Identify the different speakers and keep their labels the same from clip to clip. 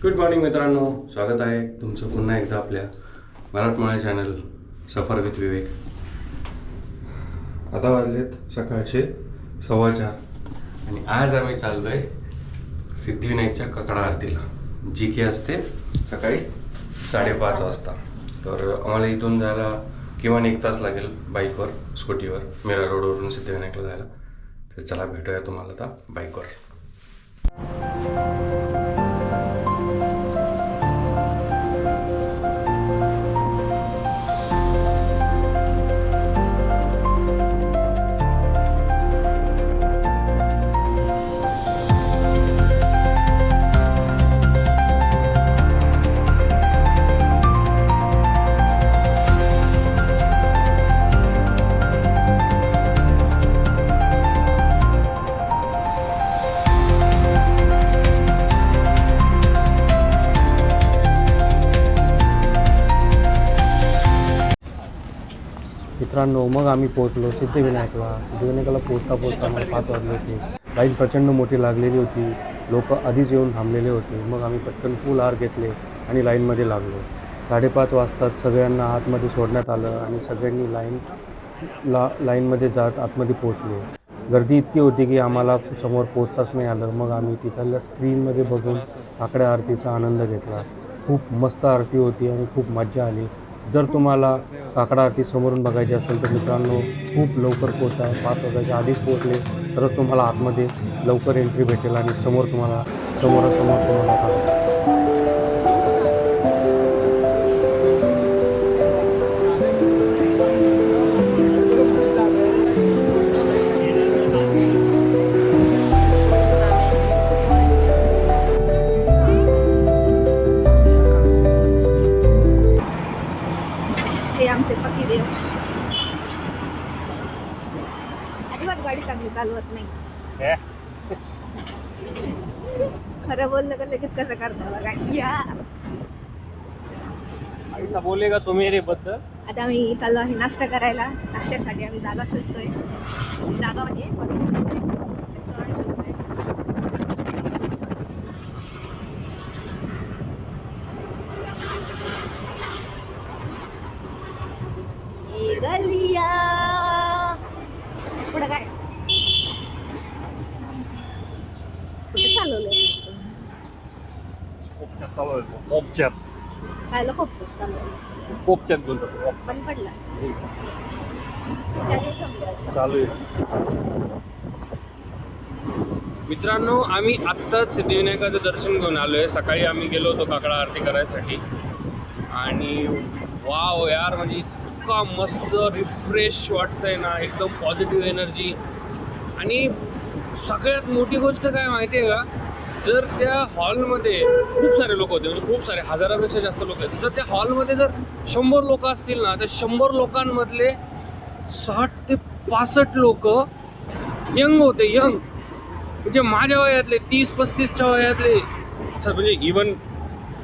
Speaker 1: Good morning मित्रांनो, स्वागत आहे तुमचं पुन्हा एकदा आपल्या मराठमोळ्या चॅनल सफर विथ विवेक. आता वाजलेत सकाळचे 4:15 आणि आज आम्ही चाललो आहे सिद्धिविनायकच्या ककडा आरतीला, जी की असते सकाळी 5:30 वाजता. तर आम्हाला इथून जायला किमान 1 तास लागेल बाईकवर, स्कूटीवर, मीरा रोडवरून सिद्धिविनायकला जायला. तर चला भेटूया तुम्हाला आता बाईकवर.
Speaker 2: मित्रांनो, मग आम्ही पोहोचलो सिद्धिविनायकला पोहोचता मला 5 वाजले होते. लाईन प्रचंड मोठी लागलेली होती, लोक आधीच येऊन थांबलेले होते. मग आम्ही पटकन फुल हार घेतले आणि लाईनमध्ये लागलो. 5:30 वाजताच सगळ्यांना आतमध्ये सोडण्यात आलं आणि सगळ्यांनी लाईनमध्ये जात आतमध्ये पोहोचले. गर्दी इतकी होती की आम्हाला समोर पोहोचताच नाही आलं. मग आम्ही तिथल्या स्क्रीनमध्ये बघून काकड्या आरतीचा आनंद घेतला. खूप मस्त आरती होती आणि खूप मजा आली. जर तुम्हाला काकडा आरती समोरून बघायची असेल तर मित्रांनो, खूप लवकर पोहोचा. 5 वाजायच्या आधीच पोहोचले तरच तुम्हाला आतमध्ये लवकर एंट्री भेटेल आणि समोरासमोर तुम्हाला
Speaker 3: आमचे पतिदेव अजिबात गाडी चांगली चालवत नाही. खरं बोललं का लगेच कसं करता बघा.
Speaker 2: ऐसा बोलेगा तो मेरे बद्दल.
Speaker 3: आता आम्ही चाललो आहे नाश्ता करायला. नाश्त्यासाठी आम्ही जागा शोधतोय. जागा म्हणजे रेस्टॉरंट शोधतोय. गलिया पुढे काय कुठे चालवलंय
Speaker 2: कोपच्यात
Speaker 3: खायला खूप चालवलं
Speaker 2: कोपच्यात बोलतो
Speaker 3: पण पडला
Speaker 2: चालू आहे. मित्रांनो, आम्ही आत्ताच सिद्धिविनायकाचं दर्शन घेऊन आलो आहे. सकाळी आम्ही गेलो होतो काकडा आरती करायसाठी आणि वाव यार, म्हणजे इतका मस्त रिफ्रेश वाटतंय ना, एकदम पॉझिटिव्ह एनर्जी. आणि सगळ्यात मोठी गोष्ट काय माहिती आहे का, जर त्या हॉलमध्ये खूप सारे लोक होते, म्हणजे खूप सारे, हजारापेक्षा जास्त लोक आहेत. जर त्या हॉलमध्ये जर 100 लोक असतील ना, तर 100 लोकांमधले 60 ते 65 लोक यंग होते. यंग म्हणजे माझ्या वयातले, 30-35च्या वयातले, म्हणजे इवन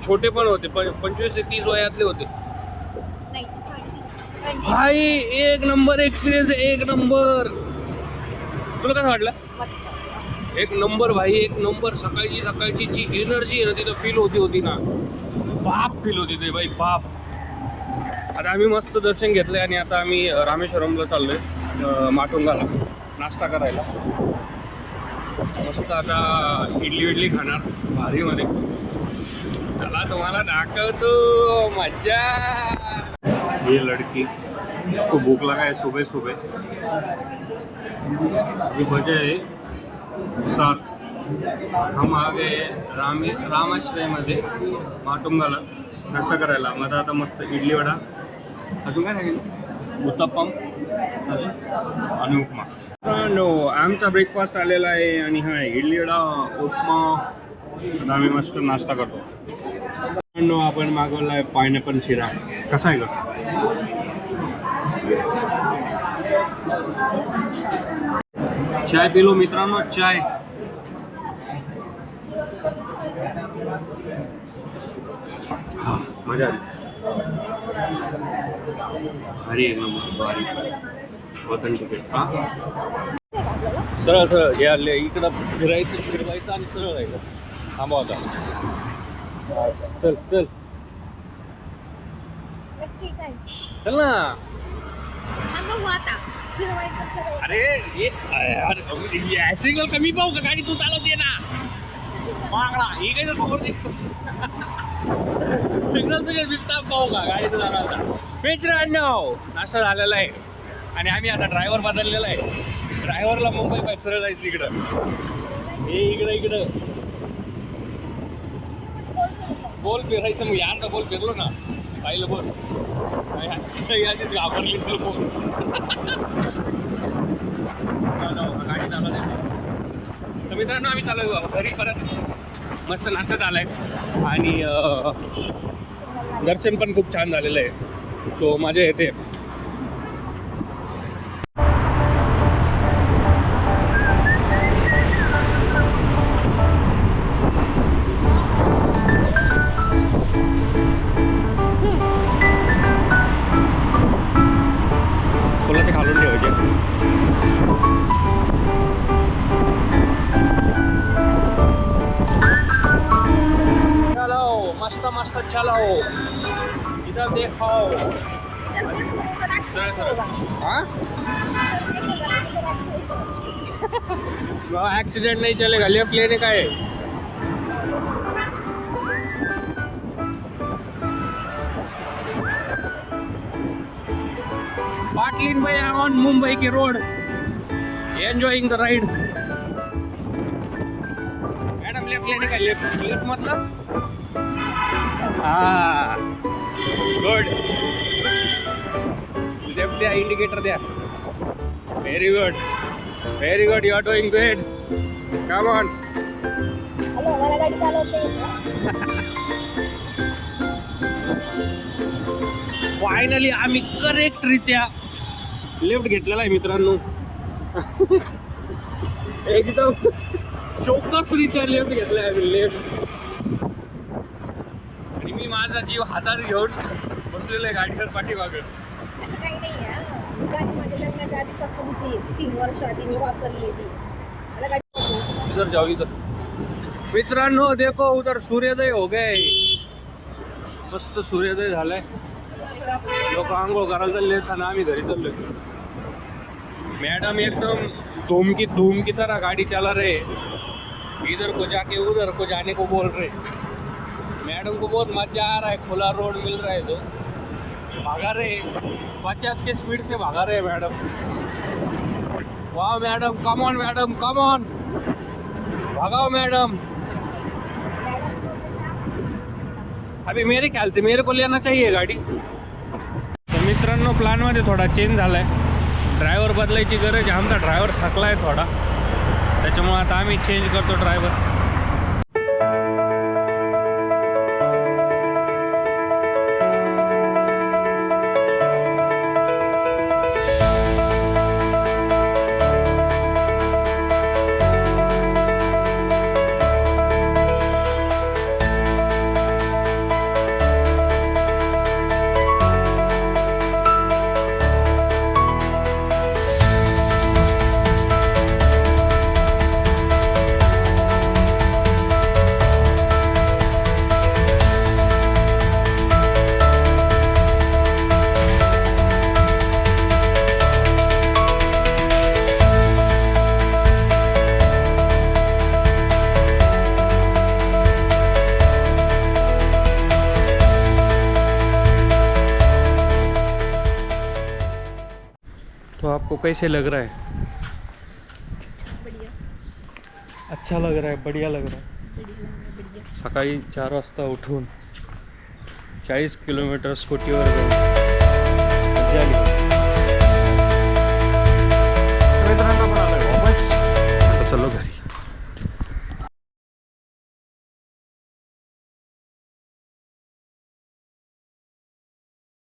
Speaker 2: छोटे पण होते, 25 ते 30 वयातले होते. भाई एक नंबर एक्सपिरियन्स, एक नंबर. तुला काय वाटलं? एक नंबर भाई, एक नंबर. सकाळची जी एनर्जी आहे ना तिथं फील होती ना, बाप फील होती ते भाई, बाप. आता आम्ही मस्त दर्शन घेतलंय आणि आता आम्ही रामेश्वरमला चाललोय, माटुंगाला नाश्ता करायला. मस्त आता इडली खाणार भारीमध्ये. चला तुम्हाला दाखवतो मजा. ये लड़की, इसको भूख लगा है सुबह. ये बजे है 7. हम आ गए रामाश्रयमध्ये माटुंगाला नाश्ता करायला. मग आता मस्त इडली वडा, अजून काय सांगितलं, उत्तप्पम आणि उपमा. नो, आमचा ब्रेकफास्ट आलेला आहे आणि हा इडली वडा, उपमा. आता आम्ही मस्त नाश्ता करतो. नो, आपण मागवला आहे पायनॅपल शिरा. कसा आहे का? चाय पी लो मित्रांनो, चाय. मजा आली. भारी एक नंबर, भारी. ऑथेंटिक. सरळ हे आले इकडं फिरवायचं आणि सरळ राहिलं. थांबा होता चल चल
Speaker 3: नक्की काय
Speaker 2: चल ना.
Speaker 3: हा बघू आता फिरवायचं सर्व.
Speaker 2: अरे सिग्नल कमी पाहू का गाडी तू चालवते ना मागला ही काही समोर सिग्नल तुझे दिसता पाहू का गाडी तू चालवता. मित्रांनो नाश्ता झालेला आहे आणि आम्ही आता ड्रायव्हर बदललेला आहे. ड्रायव्हरला मुंबई पाहिजे सरळ जायचं इकडं. हे इकडं गोल फिरायचं मग यार गोल फिरलो ना पाहिलं बोल आधीच घाबरली तुला बोल. गाडी चालवत आहे. तर मित्रांनो आम्ही चालू घरी परत मस्त नाश्ता झालाय आणि दर्शन पण खूप छान झालेलं आहे. सो मजा येते. फुलाचे खालून ठेवायचे. चलो मस्त मस्त चलो इधर देखो. हाँ एक्सीडेंट नहीं चलेगा. लेफ्ट लेने का है. पाटलीन भाई ऑन मुंबई के road enjoying the ride. Madam left लेने का. लेफ्ट मतलब हाँ गुड. लेफ्ट द्या इंडिकेटर द्या. Very good you are doing good. Come on.
Speaker 3: Hello मला गाडी चालवते.
Speaker 2: फायनली आम्ही करेक्टरित्या लेफ्ट घेतलेला आहे मित्रांनो. एकदम चोकसरित्या लेफ्ट घेतलाय आम्ही. लेफ्ट आणि मी माझा जीव हातात घेऊन बसलेलो आहे गाडीवर पाठीमागं.
Speaker 3: असं काही नाही आहे. गाडी माझ्या लग्नाच्या आधीपासूनची 3 वर्ष आधी मी वापरलेली. मला गाडी
Speaker 2: इधर जाओ इधर. मित्रांनो देखो उधर सूर्योदय हो गए. मस्त सूर्योदय झालाय. लोक आंघोळ करायला चालले आणि आम्ही घरी चाललो. मैडम एकदम धूम की तरह गाड़ी चला रहे. इधर को जाके उधर को जाने को बोल रहे. मैडम को बहुत मजा आ रहा है. खुला रोड मिल रहा है तो भागा रहे. 50 के स्पीड से भागा रहे मैडम. वाह madam come on madam come on. भागाओ मैडम. अभी मेरे ख्याल से मेरे को लेना चाहिए गाड़ी. तर मित्रांनो प्लॅनमध्ये थोडा चेंज झाला आहे. ड्रायव्हर बदलायची गरज आहे. आमचा ड्रायव्हर थकला आहे थोडा. त्याच्यामुळे आता आम्ही चेंज करतो ड्रायव्हर. तो आपको कैसे लग रहा है?
Speaker 3: बढ़िया.
Speaker 2: अच्छा लग रहा है. बढ़िया लग रहा है.
Speaker 3: बढ़िया.
Speaker 2: सकाळी 4 वाजता उठून 40 किलोमीटर स्कूटीवर जाऊन मजा आली. मित्रांनो पण आलोय वापस. आता चलो घरी.